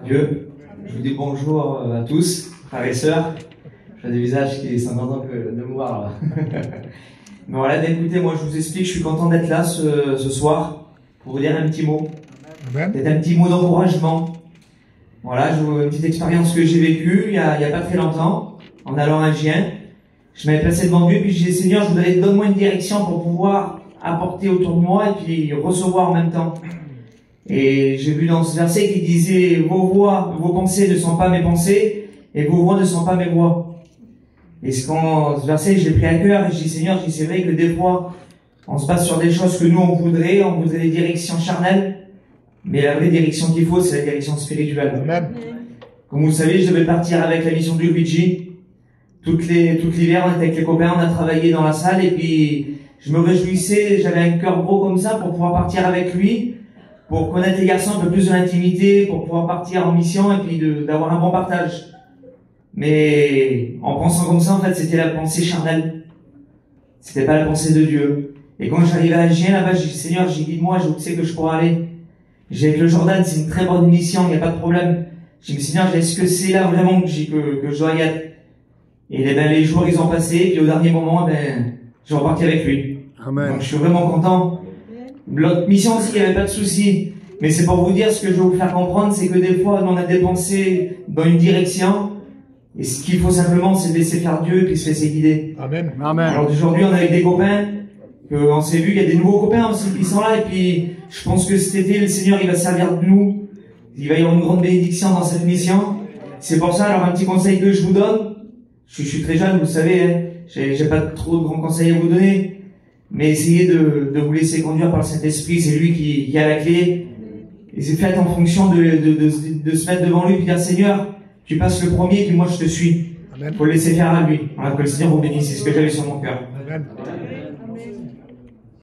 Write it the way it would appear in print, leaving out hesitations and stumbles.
Dieu, je vous dis bonjour à tous, frères et sœurs. Je vois des visages qui sont contents de me voir là. Mais voilà, écoutez, moi je vous explique, je suis content d'être là ce soir pour vous dire un petit mot. Peut-être un petit mot d'encouragement. Voilà, une petite expérience que j'ai vécue il y a pas très longtemps, en allant à Gien. Je m'avais placé devant Dieu, puis je disais, Seigneur, je voudrais donne-moi une direction pour pouvoir apporter autour de moi et puis recevoir en même temps. Et j'ai vu dans ce verset qui disait, vos pensées ne sont pas mes pensées, et vos voix ne sont pas mes voix. Et ce verset, je l'ai pris à cœur, et je dis, Seigneur, c'est vrai que des fois, on se base sur des choses que nous, on voudrait des directions charnelles, mais la vraie direction qu'il faut, c'est la direction spirituelle. Amen. Comme vous le savez, je devais partir avec la mission du Luigi. Toute l'hiver, on était avec les copains, on a travaillé dans la salle, et puis je me réjouissais, j'avais un cœur gros comme ça pour pouvoir partir avec lui, pour connaître les garçons un peu plus de l'intimité, pour pouvoir partir en mission et puis d'avoir un bon partage. Mais en pensant comme ça, en fait, c'était la pensée charnelle. C'était pas la pensée de Dieu. Et quand j'arrivais à Gien, là-bas, j'ai dit, Seigneur, guide-moi, je sais que je pourrais aller. J'ai avec le Jordan, c'est une très bonne mission, il n'y a pas de problème. J'ai dit, Seigneur, est-ce que c'est là vraiment que je dois y être? Et les jours, ils ont passé, et puis au dernier moment, j'ai reparti avec lui. Amen. Donc je suis vraiment content. L'autre mission aussi, il n'y avait pas de souci. Mais c'est pour vous dire, ce que je veux vous faire comprendre, c'est que des fois, on a des pensées dans une direction, et ce qu'il faut simplement, c'est de laisser faire Dieu, puis se laisser guider. Amen. Amen. Alors aujourd'hui, on est avec des copains, on s'est vu, il y a des nouveaux copains aussi qui sont là, et puis je pense que cet été, le Seigneur, il va servir de nous. Il va y avoir une grande bénédiction dans cette mission. C'est pour ça, alors un petit conseil que je vous donne, je suis très jeune, vous savez, hein, j'ai pas trop de grands conseils à vous donner, mais essayez de vous laisser conduire par le Saint-Esprit, c'est lui qui a la clé. Et c'est fait en fonction de se mettre devant lui et dire, Seigneur, tu passes le premier, puis moi je te suis. Amen. Faut le laisser faire à lui. Voilà, que le Seigneur vous bénisse, c'est ce que j'avais sur mon cœur. Amen.